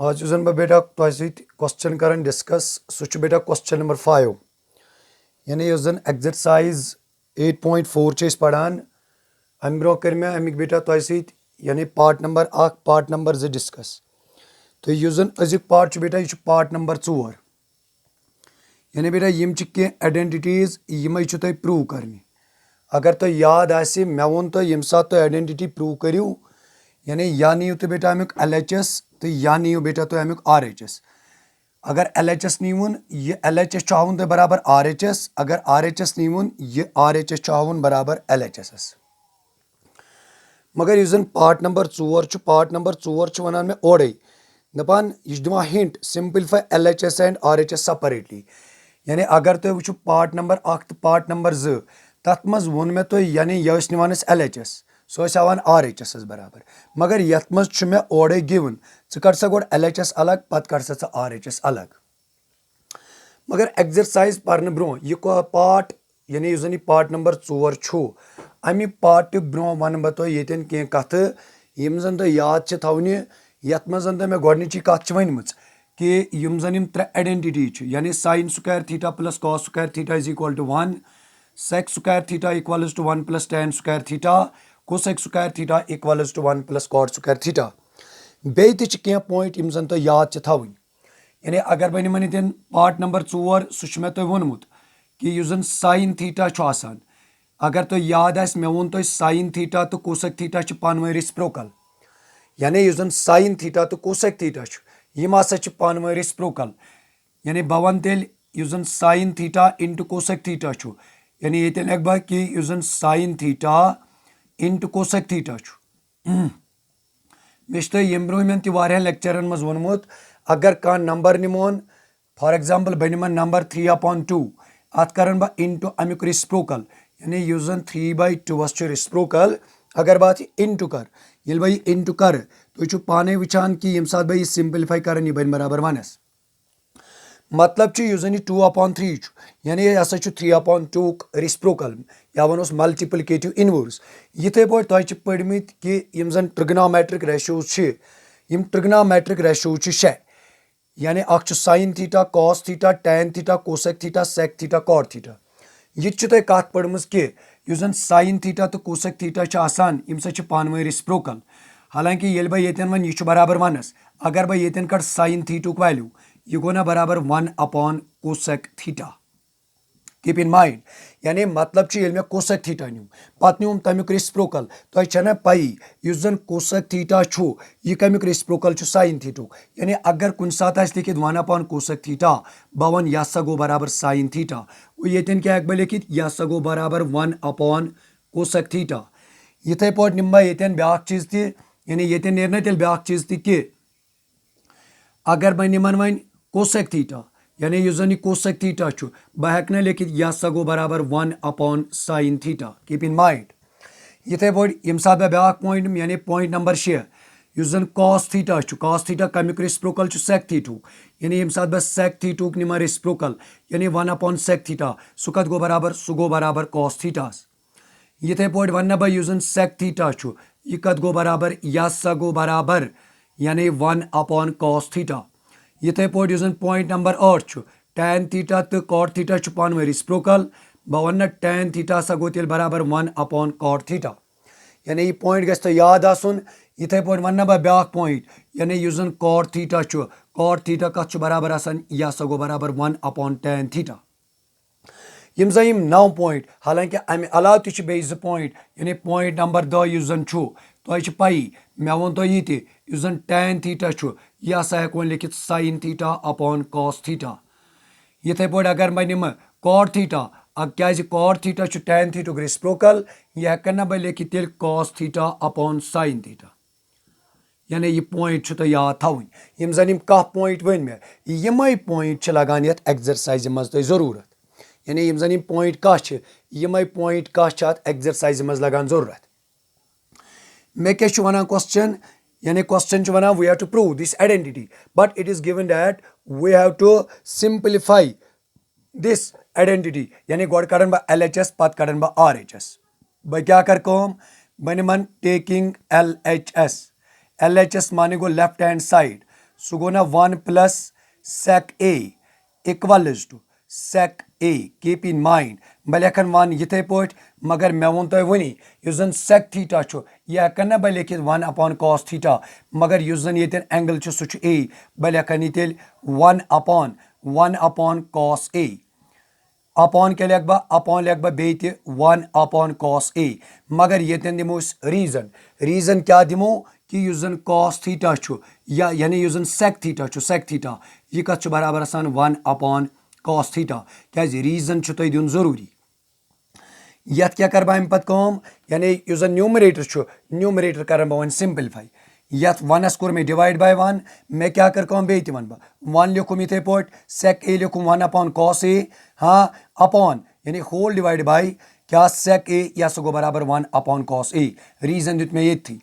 आज जन बह बेटा तुम सत क्वेश्चन कर डिस्कस सह बेटा क्वेश्चन नंबर 5 यानी जन एक्सरसाइज 8.4 पढ़ान अम ब्रो कर मे अमिक बेटा तुम सत यानी part number 1 part number 2 discuss तो जन अजुक पार्ट बेटा यह पार्ट नंबर 4 यानी बेटा यम कह आइडेंटिटीज यम तुम प्रूव करनी अगर तुम याद आसे मे वो तो यम सात तुम आइडेंटिटी प्रूव करू यानी या नीव तो बेटा अमुक LHS तो या नीव बेटा तो अमुक RHS अगर LHS नीवन यह LHS आवन तो बराबर RHS अगर RHS नीवन यह RHS आवन बराबर LHS मगर यह पार्ट नंबर 4 वनान मे ओडे दपान यह दिवान hint simplify LHS and RHS separately यानी अगर तुम वो पार्ट नंबर 1 तो पार्ट नंबर 2 तथ मज वोन मे तो यानी यह निवान LHS सह आवान RHS बराबर मगर यथ मज मे ओडे गिवन कर सा गोड LHS अलग पत कर सा RHS अलग मगर एक्सरसाइज पढ़ने ब्रो यह पार्ट यानी यह पार्ट नंबर 4 अमि पार्ट ब्रो वन बह तुम ये कह कथ यम जन तुम याद थवन यथ मज तो मे गोडनिची कथ वन कि यम जन त्रे आइडेंटिटी यानी sine square theta plus cos square theta is equal to 1 sec square theta equals to 1 plus tan square theta cosec square theta equals to 1 plus cot square theta बे कह पॉइंट यम जन तुम याद थवन यानी अगर बह निमन ये पार्ट नंबर 4 सह मे तुम वोनमुत कि यह जन साइन थीटा आसान अगर तुम याद आस मे वो तुम साइन थीटा तो कोसेक थीटा पानवे रेसिप्रोकल यानी यह जन साइन थीटा तो कोसेक थीटा यम हसा पानवे रेसिप्रोकल यानी बह वन तेल यह जन sine theta into cosec theta यानी ये लिख बह कि यह जन sine theta into cosec theta मे यम ब्रोहम तह लेक्चरन मज वोनमुत अगर कह नंबर निमोन फॉर एग्जाम्पल बह निमन नंबर 3/2 अत कर बह इंटू अमुक रेसिप्रोकल यानी यह जन 3/2 रेसिप्रोकल अगर बह इंटू कर ये बह इंटू कर तुम पाने वुचान कि यम सात बह सिंपलीफाई कर यह बन बराबर 1 मतलब यह जन 2/3 यानी यह हसा 3/2 रेसिप्रोकल या वनोस मल्टीप्लिकेटिव इनवर्स इथे पे तुम पढ़मित कि यम जन ट्रिग्नोमेट्रिक रेशियोज यम ट्रिग्नोमेट्रिक रेशियोज 6 यानी अख sine theta cos theta tan theta cosec theta sec theta cot theta यह तुम कत पढ़म कि यह जन साइन थीटा तो कोसेक थीटा आसान यम सा पानवे रेसिप्रोकल हालांकि ये बह ये वन यह बराबर 1 अगर बह ये कट साइन थीटुक वैल्यू यह गो ना बराबर 1 cosec theta keep in mind यानी मतलब मे कोसेक थीटा न्यू पत न्यूम तमुक रेसिप्रोकल तुम पई यह जन कोसेक थीटा यह कमुक रेसिप्रोकल साइन थीटुक यानी अगर कुन सात लिखित 1 कोसेक थीटा बह वन यह सा गो बराबर साइन थीटा ये क्या बह लिखित यह सा गो बराबर 1 कोसेक थीटा इथे पे निम बह ये ब्या चीज तह यानी ये नेर तेल ब्या चीज तह कि अगर बह निमन वन कोसेक थीटा यानी यह जन कोसेक थीटा बह हेक लिखित यह सा गो बराबर 1 sine theta keep in mind इथे पे यम सात बह ब्या पॉइंट यानी पॉइंट नंबर 6 यह जन कॉस थीटा कमुक रेसिप्रोकल सेक थीटुक यानी यम सात बह सेक थीटुक निम रेसिप्रोकल यानी 1 सेक थीटा सह कत गो बराबर कॉस थीटास इथे पे वन बह यह जन सेक थीटा यह कत गो बराबर यह सा गो बराबर यानी 1 कॉस थीटा इथे पे यह जन पॉइंट नंबर 8 टैन थीटा तो कॉट थीटा पानवे रेसिप्रोकल बह वन टैन थीटा सा गो तेल बराबर 1 कॉट थीटा यानी यह पॉइंट गो याद आसन इथे पे वन बह ब्या पॉइंट यानी यह जन कॉट थीटा कत बराबर आसान यह सा गो बराबर 1 टैन थीटा यम जन यम 9 पॉइंट हालांकि अमे अलाव तह बे पॉइंट यानी पॉइंट नंबर 10 यह जन तुम पई मे वो तुम यह जन टैन थीटा यह हसा हेको लिखित साइन थीटा कॉस थीटा इथे पे अगर बह निम कॉट थीटा क्या कॉट थीटा टैन थीटुक रेसिप्रोकल यह हेकन बह लिखित तेल कॉस थीटा साइन थीटा यानी यह पॉइंट तुम याद थवन यम जन कह पॉइंट वन मे यमे पॉइंट लगान ये एक्सरसाइज मज तुम जरूरत यानी यम जन पॉइंट कह यमे पॉइंट कह एक्सरसाइज मज लगान जरूरत मे क्या वन क्वेश्चन यानी question one we have to prove this identity but it is given that we have to simplify this identity यानी गोड कड़न बह LHS पत कड़न बह RHS बह क्या कर बह निमन टेकिंग LHS माने गो लेफ्ट हैंड साइड सह गो ना 1 plus sec a equals to sec a. Keep in mind बह लेखन 1 यिथे पॉइंट मगर मैं वोन तो वनी युस जन sec theta छु यह हेकन ना बह लिखित 1 upon cos theta मगर युस जन येतन एंगल छु सु छु a बह लेखन तेल 1 upon cos a अपॉन क्या लेख अपॉन लेख बेत 1 upon cos a मगर येतन दिमो रीजन क्या दिमो कि युस जन cos theta छु या यानी युस जन sec theta छु sec theta यह कत छु बराबर आसान 1 upon cos theta क्या रीजन छु तो दिन जरूरी यत क्या कर अम पत यानी युस जन न्यूमरेटर कर वन सिंपलीफाई यत 1 कोर मे डिवाइड बाय 1 मैं क्या कर बेत वन 1 लिखुम इथे पोट sec a लिखुम 1 upon cos a हाँ अपॉन यानी होल डिवाइड बाय क्या sec a या सो गो बराबर 1 upon cos a रीजन दित में ये थी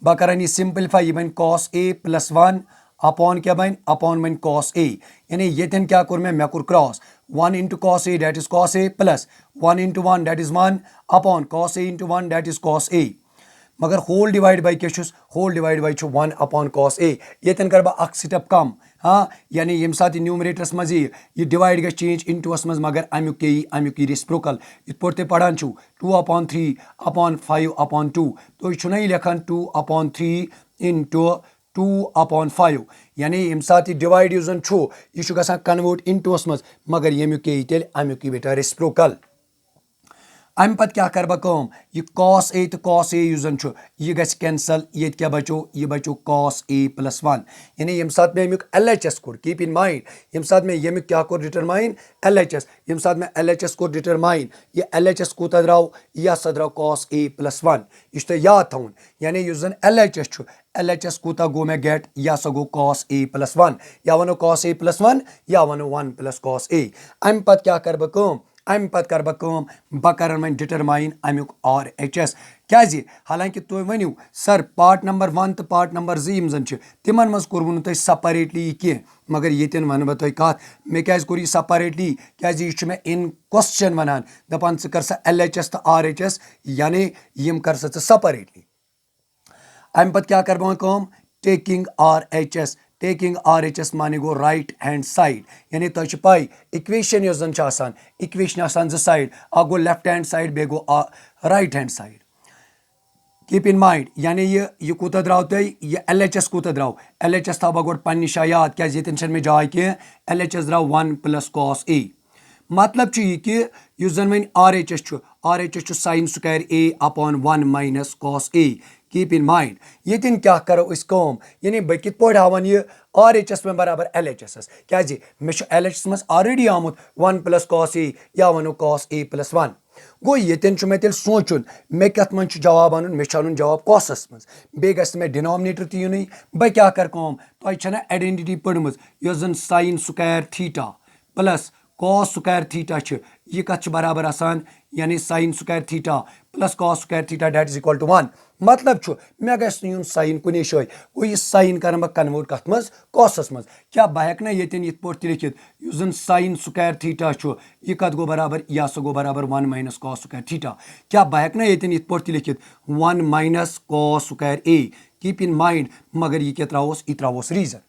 बह कर यह सिंपलीफाई यह बन cos a plus 1 अपॉन क्या बन अपॉन बन cos a यानी ये क्या कोर मैं core cross 1 into cos a that is cos a plus 1 into 1 that is 1 upon cos a into 1 that is cos a मगर होल डिवाइड बाय क्या whole divide by 1 upon cos a ये कर बह step कम हाँ यानी ये साथ न्यूमरेटरस मज यह डिवाइड ग चेंज इनटूस मज मगर अमुक रेसिप्रोकल इत पे पढ़ान 2 upon 3 upon 5 upon 2 तो यह लेखान 2 upon 3 into 2 upon 5 यानी ये साथ डिवाइड युस जन यह गसान कन्वर्ट इनटूस मज मगर यमुक तेल अमुक बेटा रेसिप्रोकल अम पत क्या कर बह यह cos a तो cos a युस जन यह गस कैंसल ये क्या बचो यह बचो cos a plus 1 यानी ये साथ में अमुक LHS core keep in mind ये साथ में यमुक क्या कोर डिटरमाइन LHS ये साथ में LHS कोर डिटरमाइन ये LHS कूता द्राव यह सा द्राव cos a plus 1 यह तो याद थवन यानी युस जन LHS कूता गो मैं गेट या सा गो cos a plus 1 या वनो cos a plus 1 या वनो 1 plus cos a अम पत क्या कर बह अम पत कर बह कर डिटरमाइन अमुक RHS क्या हालांकि तुम वनु सर पार्ट नंबर 1 तो पार्ट नंबर 2 यम जन तिमन मज कोर तुम सेपरेटली कह मगर ये वन बह तुम कत मे क्या कोर यह सेपरेटली क्या यह मे इन क्वेश्चन वनान दपान कर सा LHS तो RHS यानी यम कर सा सेपरेटली अम पत क्या कर बह टेकिंग RHS माने गो राइट हैंड साइड यानी तुम पाई इक्वेशन इक्वेशन जो साइड अ गो लेफ्ट हैंड साइड बे गो right hand side keep in mind यानी यह कूत द्राव तुम यह LHS कूत द्राव LHS थो गो पन्ने शाय याद क्या ये मे जाय कह LHS द्राव 1 plus cos a मतलब यह कि युस जन one RHS sin square a upon 1 minus cos a keep in mind ये क्या करो यानी बह कित पे हावन यह RHS में बराबर LHS क्या मे LHS मज ऑलरेडी आमुत 1 plus cos a या वनो cos a plus 1 गो ये मे तेल सोचुन मे कत मन जवाब अन मे जवाब कॉसस मज बे मे डिनोमिनेटर तुन बह क्या कर तुम आइडेंटिटी पढ़म यह जन sin square theta plus cos square theta यह कत बराबर आसान यानी sin square theta plus cos square theta that is equal to 1 मतलब मे गुन साइन कुने शाय गो यह साइन कर बह कन्वर्ट कत मज कॉसस मज क्या बह हेक ये पे लिखित युस जन sin square theta यह कत गो बराबर यह सो गो बराबर 1 minus cos square theta क्या बह हेक ये पे लिखित 1 minus cos square a keep in mind मगर यह क्या त्रोस रीजन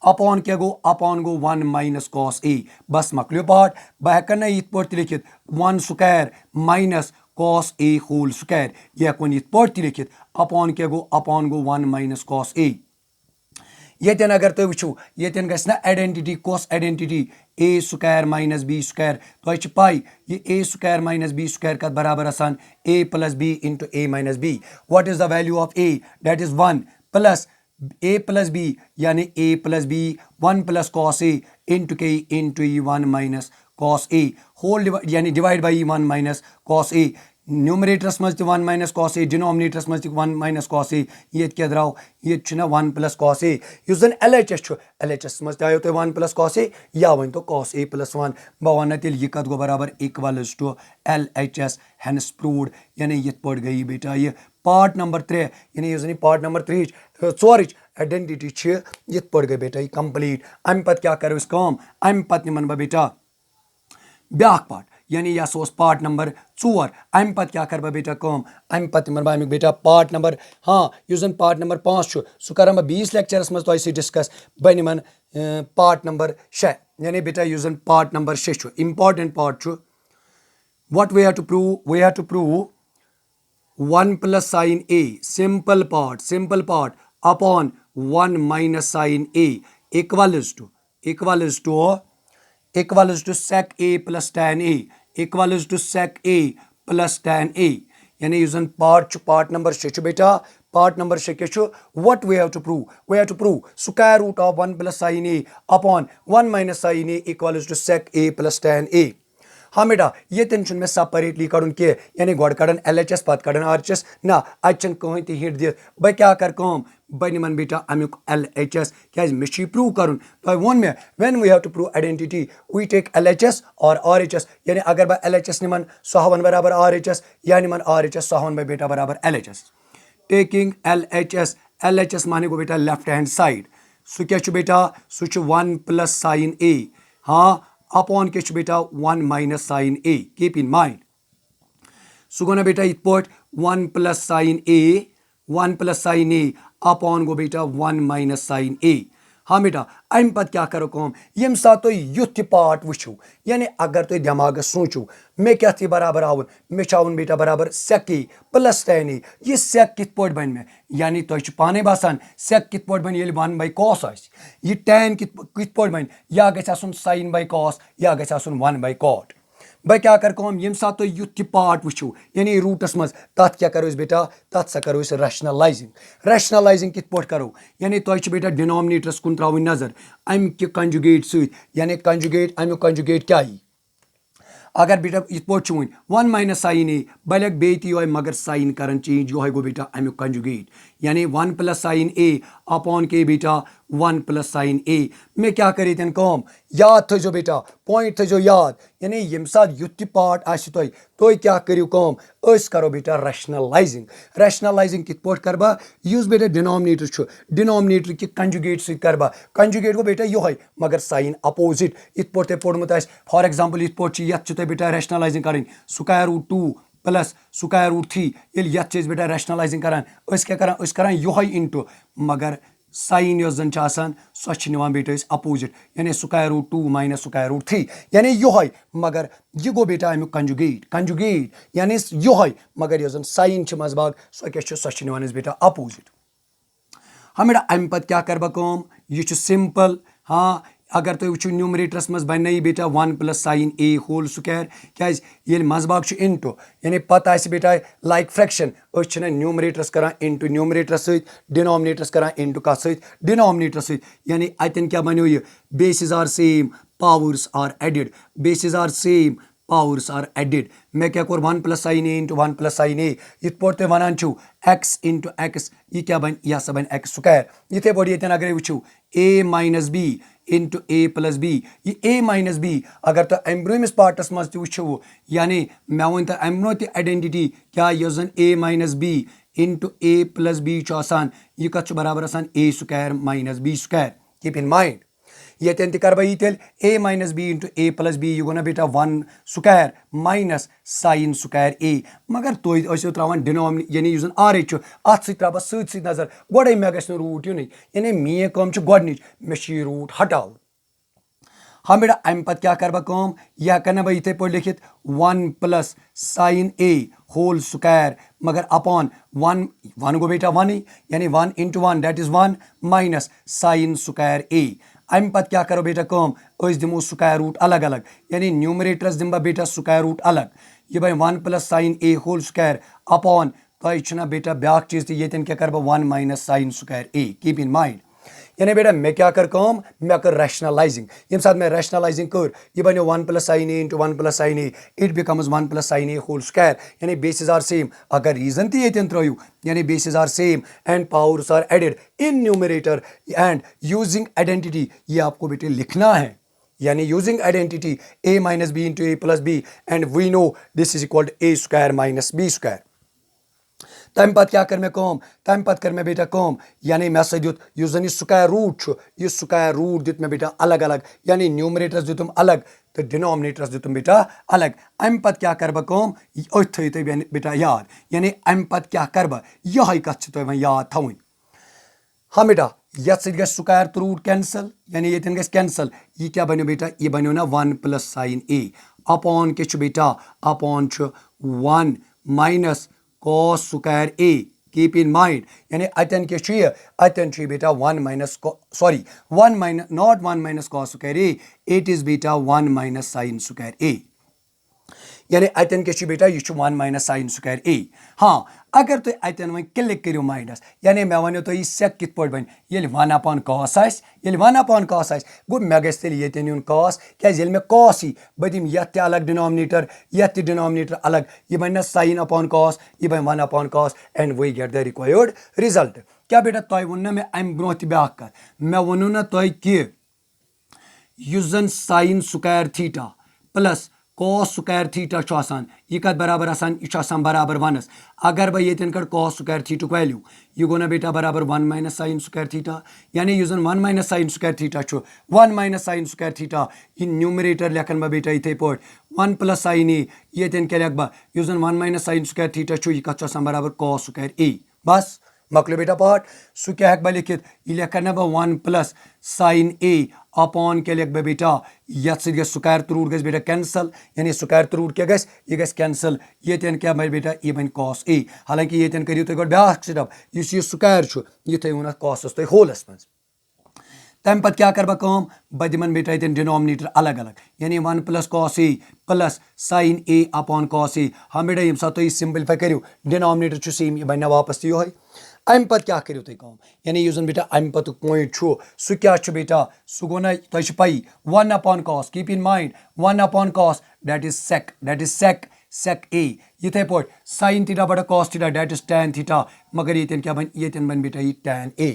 अपॉन क्या गो upon go 1 minus cos a बस मकलियो पार्ट बह हेक पे लिखित 1 square minus cos a whole square यह हेको पे लिखित अपॉन क्या गो upon go 1 minus cos a ये अगर तुम वो ये गना आइडेंटिटी कस identity a square minus b square तुम पाई ये a square minus b square कत बराबर आसान a plus b into a minus b what is the value of a that is 1 plus a plus b यानी a plus b 1 plus cos a into k into e 1 minus cos a whole यानी divide by 1 minus cos a न्यूमरेटरस मज 1 minus cos a डिनोमिनेटरस मज 1 minus cos a ये क्या द्राव ये 1 plus cos a use जन LHS मज आयो तो 1 plus cos a या वन तो cos a plus 1 बह वन तेल यह कत गो बराबर equals to LHS hence proved यानी ये पे गई बेटा ये पार्ट नंबर 3 यानी युस पार्ट नंबर 3 4 आइडेंटिटी ये पे गई बेटा ये कंप्लीट अम पे क्या करो अम पे निमन बह बेटा ब्या पार्ट यानी यह ओस पार्ट नंबर 4 अम पत क्या कर बेटा कम अम पत अमिक बेटा पार्ट नंबर हाँ युस जन पार्ट नंबर 5 सह कर 20 लेक्चरस मज तुम डिस्कस बह निमन पार्ट नंबर 6 यानी बेटा युस जन part number 6 important part what we have to prove 1 plus sin a simple part upon 1 minus sin a equals to sec a plus tan a equals to sec a plus tan a यानी use part number 6 बेटा part number 6 क्या what we have to prove square root of 1 plus sin a upon 1 minus sin a equals to sec a plus tan a हाँ बेटा ये मे separately कड़न कह यानी गो कड़न LHS पत कड़न RHS ना अन कहें तह हिट दिख बह क्या कर बह निमन बेटा अमुक LHS क्या मे प्रूव कर तुम वो मे when we have to prove identity we take LHS और RHS यानी अगर बह LHS निमन सह वन बराबर RHS या निमन RHS सह वन बेटा बराबर LHS टेकिंग LHS माने गो बेटा लेफ्ट हैंड साइड सह क्या बेटा सह 1 प्लस साइन a हाँ अपॉन क्या बेटा 1 minus sine a keep in mind सह गो ना बेटा इत पे 1 प्लस साइन a अपॉन गो बेटा 1 माइनस साइन a हाँ बेटा अम पत क्या करो यम सात तुम युथ पार्ट वो यानी अगर तुम दिमाग सोचो मे क्या बराबर आवन मे आवन बेटा बराबर sec a plus tan a यह sec कित पे बन मे यानी तुम पाने बासान sec कित पे बन ये 1 बाई cos यह tan कित पे बन या गि sin बाई cos या गि 1 बाई cot बह क्या कर यम सात तुम युथ पार्ट वो यानी रूटस मज तथ क्या करो बेटा तथ सा करो रैशनलाइजिंग कित पे करो यानी तुम बेटा डिनोमिनेटरस कुन त्रो नजर अमिक कंजुगेट यानी अमुक कंजुगेट क्या अगर बेटा इत पे वन 1 माइनस साइन a बह लग बे मगर साइन कर चेंज यो गो बेटा अमुक कंजुगेट यानी 1 प्लस साइन a अपॉन के बेटा 1 प्लस साइन a मे क्या कर याद थो बेटा पॉइंट थो याद यानी यम सात युथ पार्ट तुम क्या करो बेटा रैशनलाइजिंग कित पे कर युस बेटा डिनोमिनेटर कि कंजुगेट कर कंजुगेट गो बेटा यो मगर साइन अपोजिट इत पे पोर्मुत फॉर एग्जांपल इत पे ये बेटा रैशनलाइजिंग कर square root 2 plus square root 3 ये बेटा रैशनलाइजिंग करान यो इंटू मगर साइन यस जन सह निवान बेटा अपोजिट यानी square root 2 minus square root 3 यानी यो मगर यह गो बेटा अमुक कंजुगेट यानी यो मगर यस जन साइन मजबाग सह निवान बेटा अपोजिट हाँ बेटा अम पे क्या कर यह सिंपल हाँ अगर तुम वो न्यूमरेटरस मज बन बेटा 1 plus sine a whole square क्या मजबाग इंटू यानी पता बेटा लाइक फ्रैक्शन न्यूमरेटरस कर इंटू न्यूमरेटरस डिनोमिनेटरस कर इंटू कत डिनोमिनेटरस यानी अतन क्या बनो यह bases are same powers are added bases are same powers are added मे क्या कोर 1 plus sine a into 1 plus sine a इत पे तुम वन x इंटू x यह क्या बन यह सा बन x स्क्वायर इथे पे ये अगर वो a minus b into a plus b यह a माइनस b अगर तो अम ब्रमिस पार्टस मज वो यानी मे वन तो अम ब्रो आइडेंटिटी क्या यस जन a minus b into a plus b यह कत बराबर a square minus b square keep in mind ये कर बह तेल a minus b into a plus b यह गो ना बेटा 1 square minus sine square a मगर तुम त्रावान डिनोमिने यानी युस आर अत त्रा बह सत नजर गोड़े मे गि रूट युन यानी मे कम गोडनिच मे रूट हटाव हाँ बेटा अम पे क्या कर यह कर बह इथे पे लिखित 1 plus sine a whole square मगर अपॉन 1 गो बेटा 1 यानी 1 into 1 that is 1 minus sine square a अम पे क्या करो बेटा दिमो स्क्वायर रूट अलग अलग यानी न्यूमरेटरस दिम बेटा स्क्वायर रूट अलग यह बह 1 plus sine a whole square upon तुम बेटा ब्याक चीज तो ये क्या कर 1 minus sine square a keep in mind यानी बेटा मे क्या कर मे कर रैशनलाइजिंग यम साथ मैं रैशनलाइजिंग कर यह बनो 1 plus sine a into 1 plus sine a it becomes 1 plus sine a whole square यानी बेसिस आर सेम अगर रीजन ये त्रो यानी bases are same and powers are added in numerator and using identity ये आपको बेटे लिखना है यानी using identity a minus b into a plus b and we know this is equal to a square minus b square तम पे क्या कर तम पे कर बेटा यानी मे सा दुत युस जन स्क्वायर रूट यह स्क्वायर रूट दुत मे बेटा अलग अलग यानी न्यूमरेटरस दुतम अलग तो डिनोमिनेटरस दितुम बेटा अलग अम पत क्या कर बह कम अथ थो तुम बेटा याद यानी अम पत क्या कर बह यह कत तुम याद थवन हाँ बेटा यथ सत स्क्वायर तो रूट कैंसल यानी ये कैंसल यह क्या बनो बेटा यह बनो ना 1 + sin a अपॉन क्या बेटा upon 1 - cos square a keep in mind यानी अतन क्या अतन बेटा 1 - sorry 1 - not 1 - cos square a it is बेटा 1 - sin स्क्वायर a यानी अतन क्या बेटा यह 1 - sin स्क्वायर a हाँ अगर तुम अतन वो क्लिक करो माइंडस यानी मे वो तुम सेक कित पे बन ये 1 / cos 1 / cos गो मे गल नुन cos क्या मे cos यी बह दिम ये अलग डिनोमिनेटर ये डिनोमिनेटर अलग यह बन sin / cos यह बन 1 / cos and we get the required result क्या बेटा तुम वो ना मे अम ब्रो ब्या कत मे वोनो ना तुम कि sin square theta plus cos square theta यह कत बराबर यह बराबर 1 अगर बह ये कड़ cos स्क्वायर थीटुक वैल्यू यह गो ना बेटा बराबर 1 - sin स्क्वायर थीटा यानी यह 1 - sin square theta 1 - sin square theta यह न्यूमरेटर लेखन बह बेटा इथे पे 1 + sin a ये क्या लिख बह यह 1 - sin स्क्वायर थीटा यह कत बराबर cos स्क्वायर a बस मकलो बेटा पाठ सह क्या बह लिखित यह लेखन ना बह 1 + sin a अपॉन क्या लिख बह बेटा ये स्क्वायर तो रूट गस बेटा कैंसल यानी स्क्वायर तो रूट क्या यह कैंसल ये क्या बह बेटा यह बन cos a हालांकि ये करो तुम ब्या स्टेप इस स्क्वायर यह थो cos तुम होलस मज तम पत क्या कर बह दिमन बेटा ये डिनोमिनेटर अलग अलग यानी 1 + cos a plus sin a upon cos a हाँ बेटा ये तुम सिंपलीफाई करो डिनोमिनेटर सेम यह बन वापस यो अम पत क्या करो तुम यानी यह बेटा अम पत पॉइंट सह क्या बेटा सह गो ना तुम P 1 / cos keep in mind 1 / cos that is sec a इथे पे sin थीटा बटा cos theta that is tan theta मगर ये क्या बन बेटा ये tan a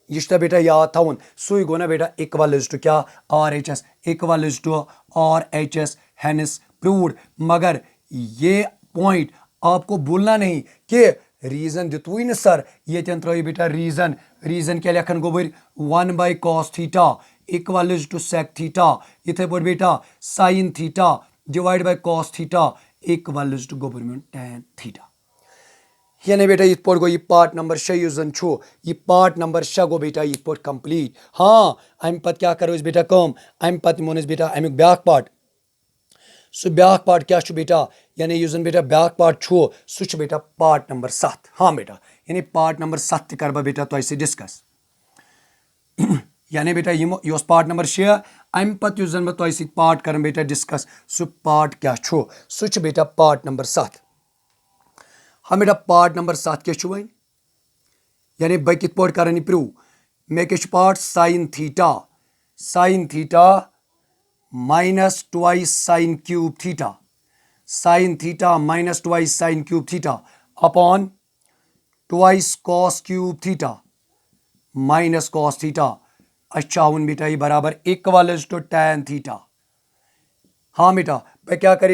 यह बेटा याद थवन सू गो ना बेटा इक्वल टू क्या RHS equal to RHS hence proved मगर ये पॉइंट आपको भूलना नहीं कि रीजन दितुई न सर ये त्रो बेटा रीजन क्या लेखन गोबर 1 / cos theta equal to sec theta इथे पे बेटा sin theta divide by cos theta equal to गोबर में tan थीटा यानी बेटा इत पे गो यह पार्ट नंबर 6 यह पार्ट नंबर 6 गो बेटा इत पे कंप्लीट हाँ अम पत क्या करो बेटा कम अम पत मोन बेटा अमुक ब्या पार्ट सह ब्या पार्ट क्या बेटा यानी यह बेटा ब्या पार्ट सह बेटा पार्ट नंबर 7 हाँ बेटा यानी पार्ट नंबर 7 कर बह बेटा तुम डिस्कस यानी बेटा यह पार्ट नंबर 6 अम पत बह तुम पार्ट कर बेटा डिस्कस सह पार्ट क्या सह बेटा पार्ट नंबर 7 हाँ बेटा पार्ट नंबर 7 क्या वन यानी बह कित पे कर प्रूव मे क्या part sin theta minus twice sin cube theta minus twice sin cube theta upon twice cos cube theta minus cos theta अच्छा बेटा ये बराबर इक्वल टू tan थीटा हाँ बेटा बह क्या कर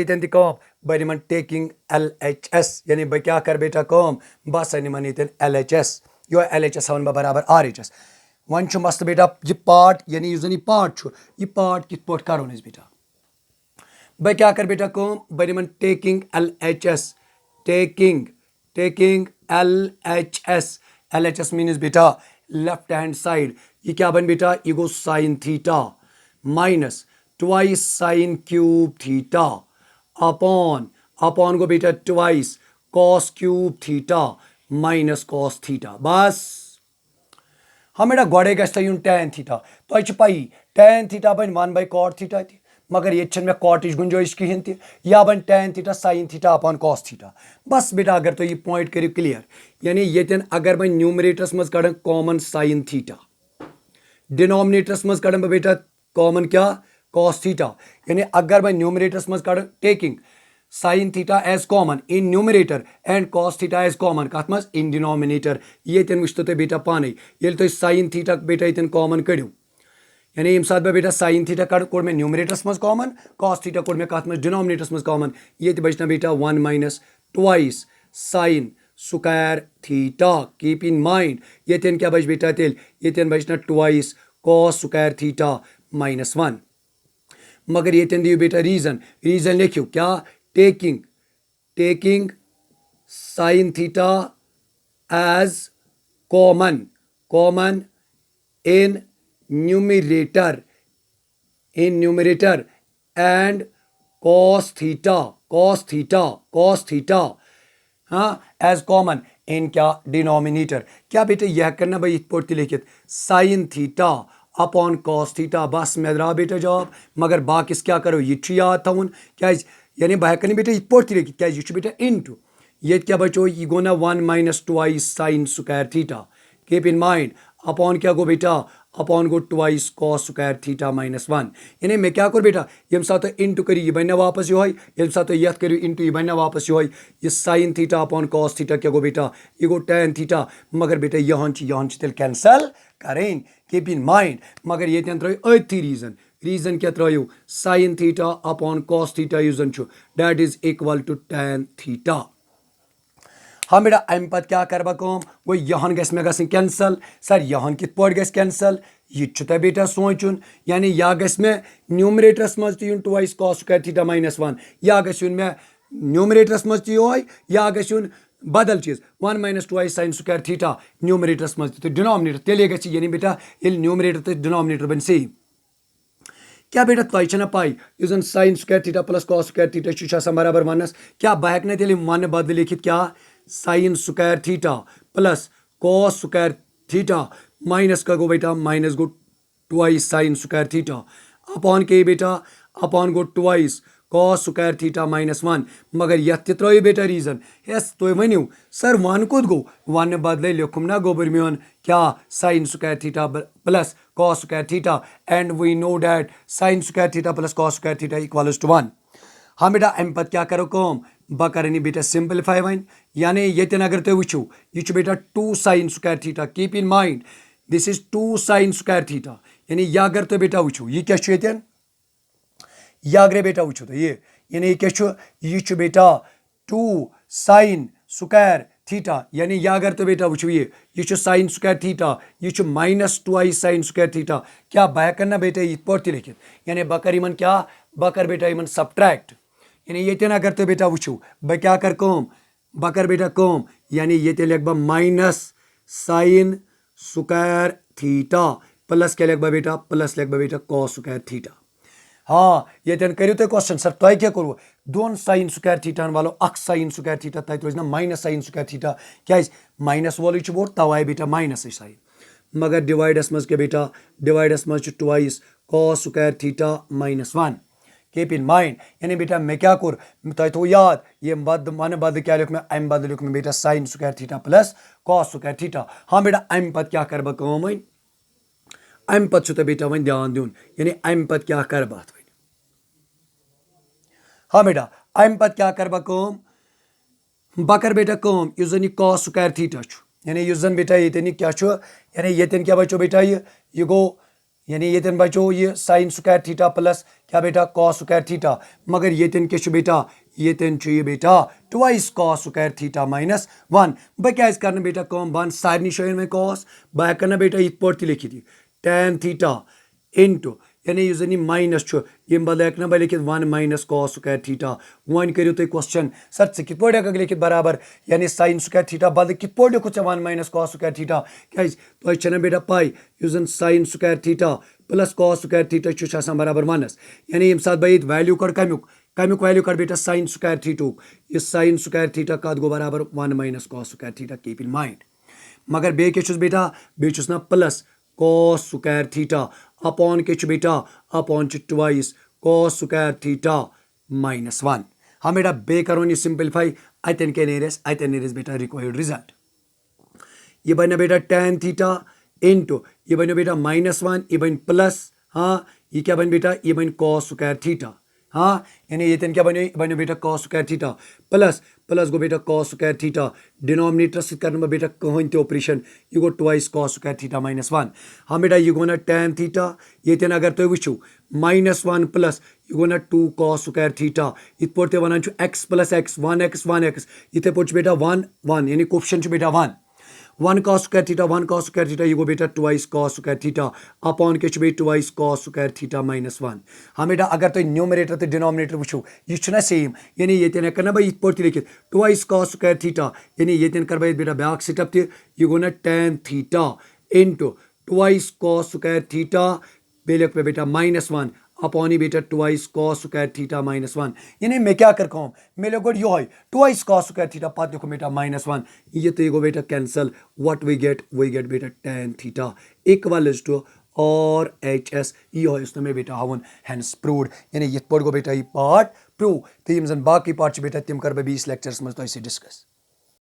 बह निमन टेकिंग LHS यानी बह क्या कर बेटा बह सा निमन LHS यो LHS वन बराबर RHS वन मस्त बेटा यह पार्ट यानी यह पार्ट कित पे करो बेटा बह क्या कर बेटा बह निमन taking LHS taking LHS means बेटा लेफ्ट हैंड साइड यह क्या बन बेटा यह गो sin theta minus twice sin cube theta upon गो बेटा twice cos cube theta minus cos theta बस हाँ बेटा गोड़े गुन tan थीटा तुम पी tan थीटा बन 1 / cot थीटा मगर ये मे कॉटिच गुंजाइश कहें तह या बन tan theta sin theta upon cos theta बस बेटा अगर तुम यह पॉइंट करो क्लियर यानी ये अगर बह न्यूमरेटरस मज कड़ कॉमन sin थीटा डिनोमिनेटरस मज कड़ बेटा कॉमन क्या cos थीटा यानी अगर बह न्यूमरेटरस मज कड़ taking sin theta as common in numerator and cos theta as common कत मज इन डिनोमिनेटर ये वो तुम बेटा पाने ये तुम sin थीटा बेटा ये कॉमन कड़ो यानी ये सात बेटा sin थीटा कोड़ में न्यूमरेटरस मज कॉमन cos थीटा कोड़ में कत मज डिनोमिनेटरस मज कॉमन ये बचना बेटा 1 - twice sin square theta keep in mind ये क्या बच बेटा तेल ये बचना ट्वाइस cos स्क्वायर थीटा -1 मगर ये दियो बेटा रीजन लिखियो क्या taking sine theta as common in numerator and cos theta हाँ एज कॉमन इन क्या डिनोमिनेटर क्या बेटा यह करना भाई इत पोट लिखित sign theta upon cos theta बस मे द्राव बेटा जवाब मगर बाकिस क्या करो यह याद थवन क्या यानी बह कर बेटा इत पोट लिखित क्या यह बेटा इनटू ये क्या बचो यह गो ना 1 - 2 sign square theta keep in mind upon क्या गो बेटा अपॉन गो 2 cos स्क्वायर थीटा -1 यानी मैं क्या कर बेटा यम साथ इंटू करी यह बन वापस ये साथ यथ करो इंटू यह बन वापस यह sign theta upon cos theta क्या गो बेटा यह गो tan थीटा मगर बेटा यहां तेल कैंसल करें कीप इन माइंड मगर ये त्रो अथी रीजन क्या त्रो sine theta upon cos theta यूजन that is equal to tan theta हाँ बेटा अम पे क्या कर गो यहन गि कैंसल सर यहन कित पे गि कैंसल यह बेटा सोचुन यानी या गि न्यूमरेटरस मज तुन 2 cos स्क्वायर थीटा -1 या गि मे न्यूमरेटरस मज या गि बदल चीज 1 - 2 साइन स्क्वायर थीटा न्यूमरेटरस मज तो डिनोमिनेटर तेल गि यानी बेटा ये न्यूमरेटर तो डिनोमिनेटर बन सेम क्या बेटा तुम पाई यु sine square theta plus cos square theta बराबर 1 क्या बह हेक तेल 1 बदल लिखित क्या sine square theta plus cos square theta minus का गो बेटा माइनस गो 2 साइन स्क्वायर थीटा अपॉन के बेटा अपॉन गो 2 cos स्क्वायर थीटा -1 मगर यथ त्रो बेटा रीजन यस तुम वनु सर 1 कुत गो 1 बदल लिखुम ना गोबर मेन क्या sine square theta plus cos square theta and we know that sine square theta plus cos square theta equals to 1 हाँ बेटा अम पे क्या करो कम बह कर बेटा सिंपलीफाई वन यानी ये अगर तुम वो यह बेटा 2 sign square theta keep in mind this is 2 sign square theta यानी यह अगर तुम बेटा वो यह क्या यह अगर बेटा वो तो ये यानी यह क्या यह बेटा 2 साइन स्क्वायर थीटा यानी यह अगर तुम बेटा वो यह साइन स्क्वायर थीटा यह -2 साइन स्क्वायर थीटा क्या बह करना बेटा ये पे लिखित यानी बह कर क्या बह कर बेटा इन सब्ट्रैक्ट यानी ये अगर तुम बेटा वो बह क्या कर बह कर बेटा यानी ये लिख बह साइन स्क्वायर थीटा प्लस क्या लिख बेटा प्लस लिख बेटा cos स्क्वायर थीटा हाँ ये करो तुम क्वेश्चन सर तुम क्या करो 2 साइन स्क्वायर थीटा वालो अख साइन स्क्वायर थीटा तक रोज ना साइन स्क्वायर थीटा क्या माइनस वाल बोर तवाई बेटा माइनस साइन मगर डिवाइडस मज क्या बेटा डिवाइडस मज 2 cos square theta -1 keep in mind यानी बेटा मैं क्या कर तुम थो याद ये मन बद क्या लिख मैं अम बद लिख मैं बेटा sign square theta plus cos square theta हाँ बेटा अम पे क्या कर बह अम पे बेटा वन ध्यान दिन यानी अम पे क्या कर बह हाँ बेटा अम पे क्या कर बह कर बेटा इस जन यह cos स्क्वायर थीटा यानी इस जन बेटा ये क्या यानी ये क्या बचो बेटा ये गो यानी ये बचो ये साइन स्क्वायर थीटा प्लस क्या बेटा cos स्क्वायर थीटा मगर ये क्या बेटा ये बेटा 2 cos स्क्वायर थीटा -1 बह क्या कर बेटा बन सारे शोन में cos बह कर बेटा इत पे लिखित tan थीटा इंटू यानी यह जन माइनस यम बदल हेक बह लिखित 1 - cos स्क्वायर थीटा वन करो तुम क्वेश्चन सर चे कित पे हेक लिखित बराबर यानी साइन स्क्वायर थीटा बदल कित पे लिखु 1 - cos स्क्वायर थीटा क्या तुम बेटा पाई यह sign square theta plus cos square theta बराबर 1 यानी यम साथ बह वैल्यू कड़ कमुक वैल्यू कड़ बेटा साइन स्क्वायर थीटुक यह साइन स्क्वायर थीटा कत गो बराबर 1 - cos square theta keep in mind मगर बे क्या बेटा बेस ना plus cos square theta upon के बेटा अपॉन 2 cos स्क्वायर थीटा -1 हाँ बेटा बे करो ये सिंपलीफाई अतन क्या नेरेस बेटा रिक्वायर्ड रिजल्ट यह बन बेटा tan थीटा इंटू यह बनो बेटा -1 यह बन प्लस हाँ यह क्या बन बेटा यह बन cos स्क्वायर थीटा हाँ यानी ये क्या बनो बेटा cos स्क्वायर थीटा प्लस गो बेटा cos स्क्वायर थीटा डिनोमिनेटर से करना बेटा कहीं तो ऑपरेशन यह गो 2 cos स्क्वायर थीटा -1 हाँ बेटा यह गो ना tan थीटा ये अगर तुम वो -1 प्लस यह गो ना 2 cos स्क्वायर थीटा इत पे one x plus x 1x 1x इथे पे बेटा 1 1 यानी कोफिशिएंट बेटा 1 1 cos square theta 1 cos square theta ये गो बेटा twice cos square theta upon के बे twice cos square theta minus 1 हाँ बेटा अगर तो न्यूमरेटर तो डिनोमिनेटर वुचो यह सेम यानी ये कर बह ये लिखित twice cos square theta यानी ये कर बह बेटा ब्याक स्टेप तह यह गो ना tan theta into twice cos square theta बे लिख पे बेटा -1 अपॉन ही बेटा twice cos square theta -1 यानी मैं क्या कर कहूँ मैं लोग यो twice cos square theta पत लिखो बेटा -1 ये तो गो बेटा कैंसल व्हाट वी गेट बेटा tan theta इक्वल्स टू और HS यह मे बेटा हावन हेंस प्रूव्ड यानी ये गो बेटा यह पार्ट प्रूव तो यम जन बाकी पार्ट बेटा तम कर बह बीस लेक्चरस मज डिस्कस।